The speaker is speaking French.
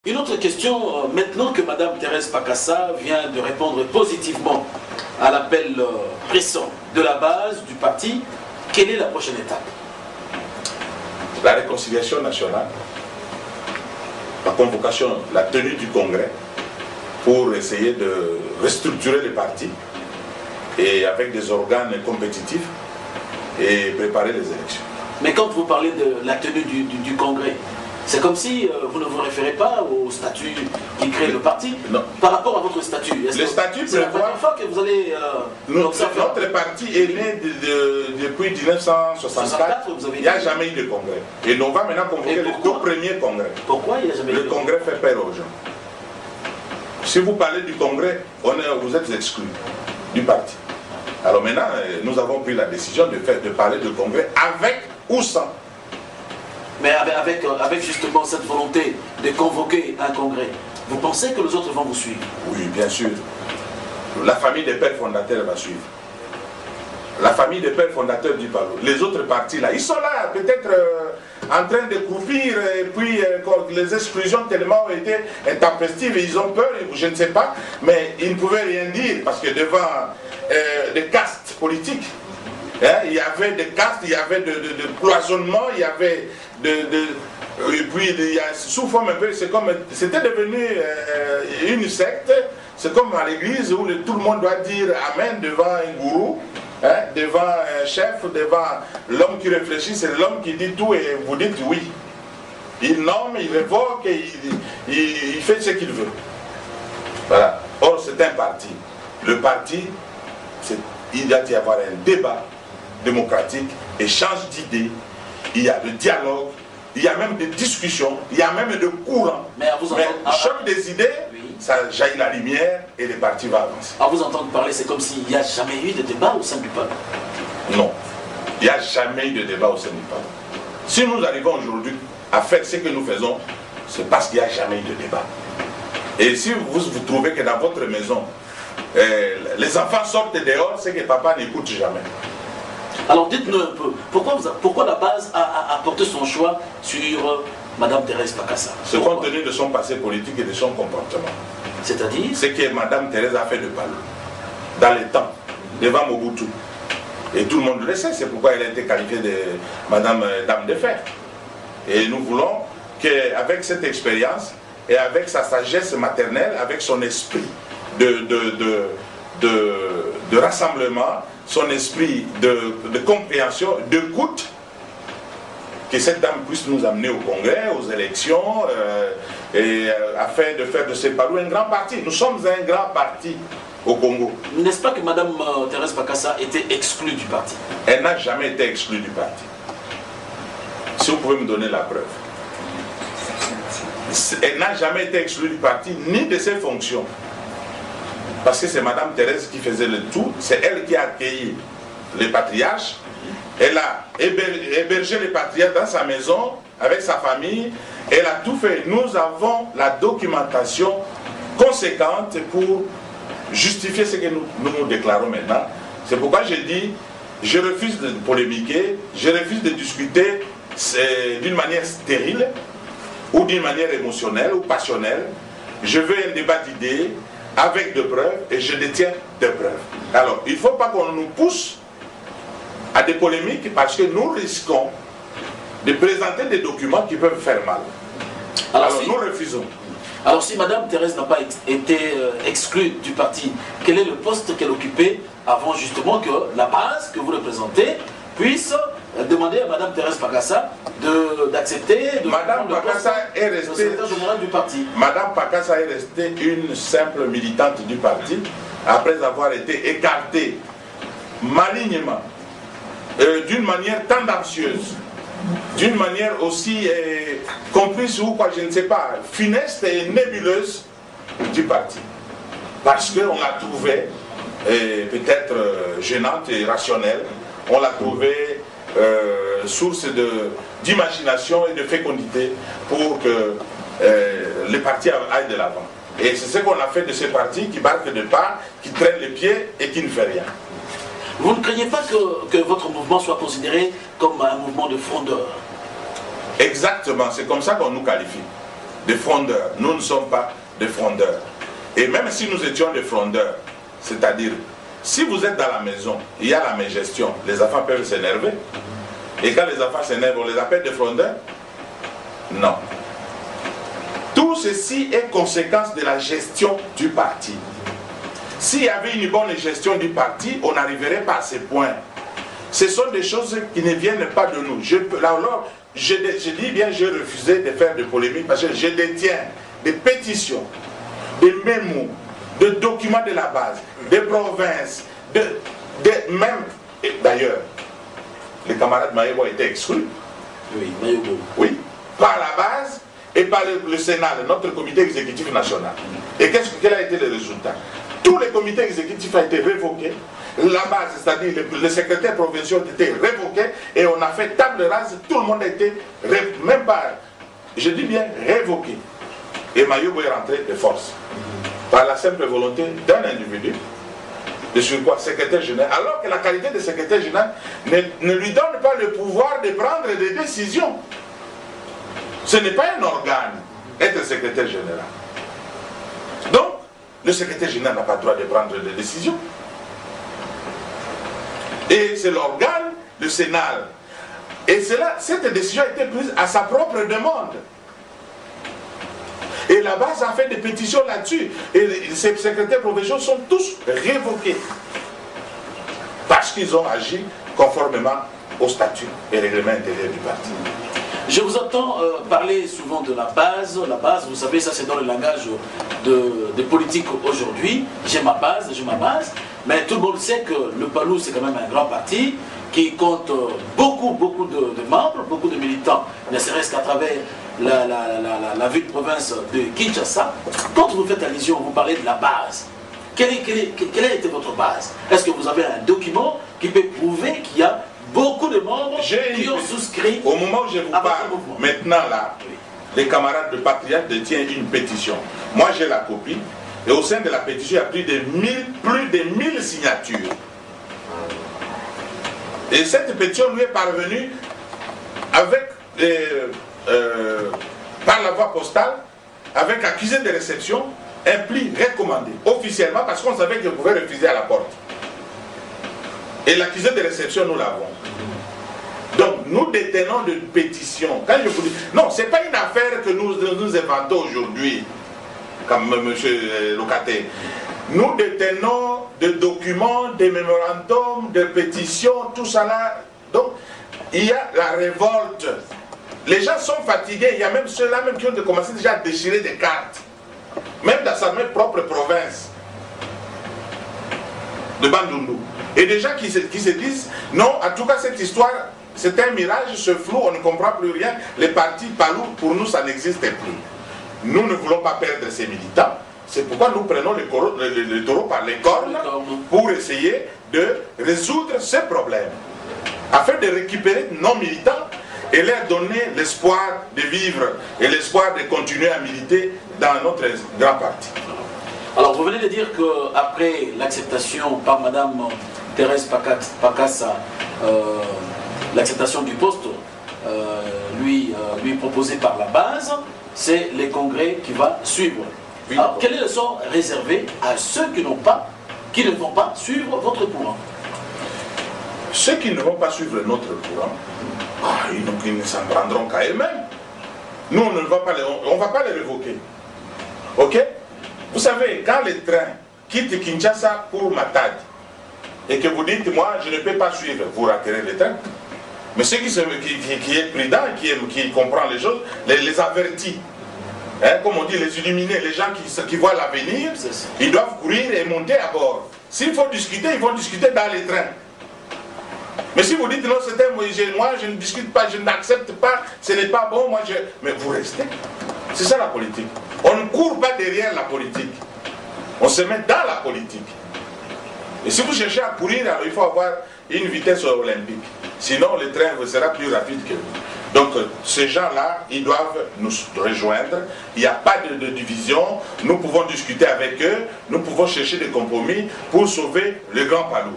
Une autre question, maintenant que Mme Thérèse Pakassa vient de répondre positivement à l'appel pressant de la base du parti, quelle est la prochaine étape? La réconciliation nationale, la convocation, la tenue du congrès pour essayer de restructurer les partis et avec des organes compétitifs et préparer les élections. Mais quand vous parlez de la tenue du congrès, c'est comme si vous ne vous référez pas au statut qui crée le parti. Non. Par rapport à votre statut. Le statut c'est la première fois que vous allez... notre parti est né depuis 1964. Il n'y a jamais eu de congrès. Et on va maintenant convoquer le tout premier congrès. Pourquoi il n'y a jamais eu de congrès? Le congrès fait peur aux gens. Si vous parlez du congrès, vous êtes exclus du parti. Alors maintenant, nous avons pris la décision de parler de congrès avec ou sans. Mais avec justement cette volonté de convoquer un congrès, vous pensez que les autres vont vous suivre? Oui, bien sûr. La famille des pères fondateurs va suivre. La famille des pères fondateurs du Palo. Les autres partis là, ils sont là, peut-être en train de croupir, et puis les exclusions tellement ont été intempestives, et ils ont peur, je ne sais pas, mais ils ne pouvaient rien dire, parce que devant des castes politiques, il y avait des castes, il y avait de cloisonnement, il y avait et puis il y a sous forme un peu, c'était devenu une secte. C'est comme à l'église où tout le monde doit dire amen devant un gourou, devant un chef, devant l'homme qui réfléchit, c'est l'homme qui dit tout et vous dites oui. Il nomme, il révoque, et il fait ce qu'il veut. Voilà. Or c'est un parti. Le parti, il doit y avoir un débat démocratique, échange d'idées, il y a de dialogue, il y a même des discussions, il y a même de courants. Mais choc des idées, oui, ça jaillit la lumière et les partis vont avancer. À vous entendre parler, c'est comme s'il n'y a jamais eu de débat au sein du Palo. Non, il n'y a jamais eu de débat au sein du Palo. Si nous arrivons aujourd'hui à faire ce que nous faisons, c'est parce qu'il n'y a jamais eu de débat. Et si vous trouvez que dans votre maison, les enfants sortent dehors, c'est que papa n'écoute jamais. Alors dites-nous un peu, pourquoi la base a porté son choix sur Mme Thérèse Pakassa? C'est compte tenu de son passé politique et de son comportement. C'est-à-dire? Ce que Mme Thérèse a fait de Palo, dans les temps, devant Mobutu. Et tout le monde le sait, c'est pourquoi elle a été qualifiée de Madame Dame de Fer. Et nous voulons qu'avec cette expérience et avec sa sagesse maternelle, avec son esprit de rassemblement, son esprit de compréhension, d'écoute, que cette dame puisse nous amener au congrès, aux élections, afin de faire de ce Palo un grand parti. Nous sommes un grand parti au Congo. N'est-ce pas que Mme Thérèse Pakassa était exclue du parti? Elle n'a jamais été exclue du parti. Si vous pouvez me donner la preuve. Elle n'a jamais été exclue du parti, ni de ses fonctions. Parce que c'est Mme Thérèse qui faisait le tout, c'est elle qui a accueilli les patriarches, elle a hébergé les patriarches dans sa maison, avec sa famille, elle a tout fait. Nous avons la documentation conséquente pour justifier ce que nous déclarons maintenant. C'est pourquoi je dis, je refuse de polémiquer, je refuse de discuter d'une manière stérile, ou d'une manière émotionnelle ou passionnelle. Je veux un débat d'idées, avec des preuves, et je détiens des preuves. Alors, il ne faut pas qu'on nous pousse à des polémiques, parce que nous risquons de présenter des documents qui peuvent faire mal. Alors nous refusons. Alors si Mme Thérèse n'a pas été exclue du parti, quel est le poste qu'elle occupait avant justement que la base que vous représentez puisse demander à Mme Thérèse Pakassa d'accepter Mme Pakassa est restée du parti. Mme Pakassa est restée une simple militante du parti après avoir été écartée malignement, d'une manière tendancieuse, d'une manière aussi complice ou quoi, je ne sais pas, funeste et nébuleuse du parti. Parce qu'on l'a trouvée peut-être gênante et rationnelle, on l'a trouvée source d'imagination et de fécondité pour que les partis aillent de l'avant. Et c'est ce qu'on a fait de ces partis qui marquent de pas, qui traînent les pieds et qui ne fait rien. Vous ne craignez pas que votre mouvement soit considéré comme un mouvement de frondeur? Exactement, c'est comme ça qu'on nous qualifie. des frondeurs. Nous ne sommes pas des frondeurs. Et même si nous étions des frondeurs, c'est-à-dire, si vous êtes dans la maison, il y a la mégestion, les enfants peuvent s'énerver. Et quand les enfants s'énervent, on les appelle des frondeurs? Non. Tout ceci est conséquence de la gestion du parti. S'il y avait une bonne gestion du parti, on n'arriverait pas à ces points. Ce sont des choses qui ne viennent pas de nous. Je dis bien, j'ai refusé de faire de polémique parce que je détiens des pétitions, des mémos, des documents de la base, des provinces, même, d'ailleurs, les camarades Mayobo ont été exclus. Oui, Mayobo. Oui, par la base et par le Sénat, notre comité exécutif national. Et quel a été le résultat? Tous les comités exécutifs ont été révoqués. La base, c'est-à-dire les secrétaires provinciaux ont été révoqués et on a fait table rase, tout le monde a été, même pas, je dis bien révoqué. Et Mayobo est rentré de force, par la simple volonté d'un individu, de surcroît secrétaire général, alors que la qualité de secrétaire général ne lui donne pas le pouvoir de prendre des décisions. Ce n'est pas un organe, être secrétaire général. Donc, le secrétaire général n'a pas le droit de prendre des décisions. Et c'est l'organe, le Sénat. Et cette décision a été prise à sa propre demande. Et la base a fait des pétitions là-dessus. Et ces secrétaires provinciaux sont tous révoqués. Parce qu'ils ont agi conformément au statut et règlement intérieur du parti. Je vous entends parler souvent de la base, vous savez, ça c'est dans le langage de politique aujourd'hui. J'ai ma base, mais tout le monde sait que le PALU c'est quand même un grand parti qui compte beaucoup de membres, beaucoup de militants, ne serait-ce qu'à travers la ville-province de Kinshasa. Quand vous faites allusion, vous parlez de la base. Quelle a été votre base? Est-ce que vous avez un document qui peut prouver qu'il y a beaucoup de membres qui ont souscrit? Au moment où je vous parle, maintenant là, oui, les camarades de Patriote détiennent une pétition. Moi j'ai la copie, et au sein de la pétition, il y a plus de 1000 signatures. Et cette pétition lui est parvenue avec, par la voie postale, avec accusé de réception, un pli recommandé, officiellement, parce qu'on savait qu'il pouvait refuser à la porte. Et l'accusé de réception, nous l'avons. Donc, nous détenons de pétitions. Quand je vous dis, non, ce n'est pas une affaire que nous inventons aujourd'hui, comme M. Locaté. Nous détenons des documents, des mémorandums, des pétitions, tout ça là. Donc, il y a la révolte. Les gens sont fatigués. Il y a même ceux-là même qui ont commencé déjà à déchirer des cartes. Même dans sa même propre province de Bandundu. Et des gens qui se disent, non, en tout cas cette histoire, c'est un mirage, ce flou, on ne comprend plus rien. Les partis PALU, pour nous, ça n'existe plus. Nous ne voulons pas perdre ces militants. C'est pourquoi nous prenons le taureau par les cornes pour essayer de résoudre ce problème. Afin de récupérer nos militants et leur donner l'espoir de vivre et l'espoir de continuer à militer dans notre grand parti. Alors vous venez de dire qu'après l'acceptation par Mme Thérèse Pakassa, l'acceptation du poste lui proposé par la base, c'est les congrès qui va suivre. Oui. Alors quel est le sort réservé à ceux qui ne vont pas suivre votre courant? Ceux qui ne vont pas suivre notre courant, ils ne s'en prendront qu'à eux-mêmes. Nous, on ne va pas les révoquer. Ok? Vous savez, quand les trains quittent Kinshasa pour Matadi, et que vous dites, moi, je ne peux pas suivre, vous raterez les trains. Mais ceux qui est prudent, qui comprend les choses, les avertit. Hein, comme on dit, les illuminés, les gens qui voient l'avenir, ils doivent courir et monter à bord. S'il faut discuter, ils vont discuter dans les trains. Mais si vous dites non, moi je ne discute pas, je n'accepte pas, ce n'est pas bon, mais vous restez. C'est ça la politique. On ne court pas derrière la politique. On se met dans la politique. Et si vous cherchez à courir, alors il faut avoir une vitesse olympique. Sinon, le train sera plus rapide que vous. Donc, ces gens-là, ils doivent nous rejoindre. Il n'y a pas de division. Nous pouvons discuter avec eux. Nous pouvons chercher des compromis pour sauver le grand PALU.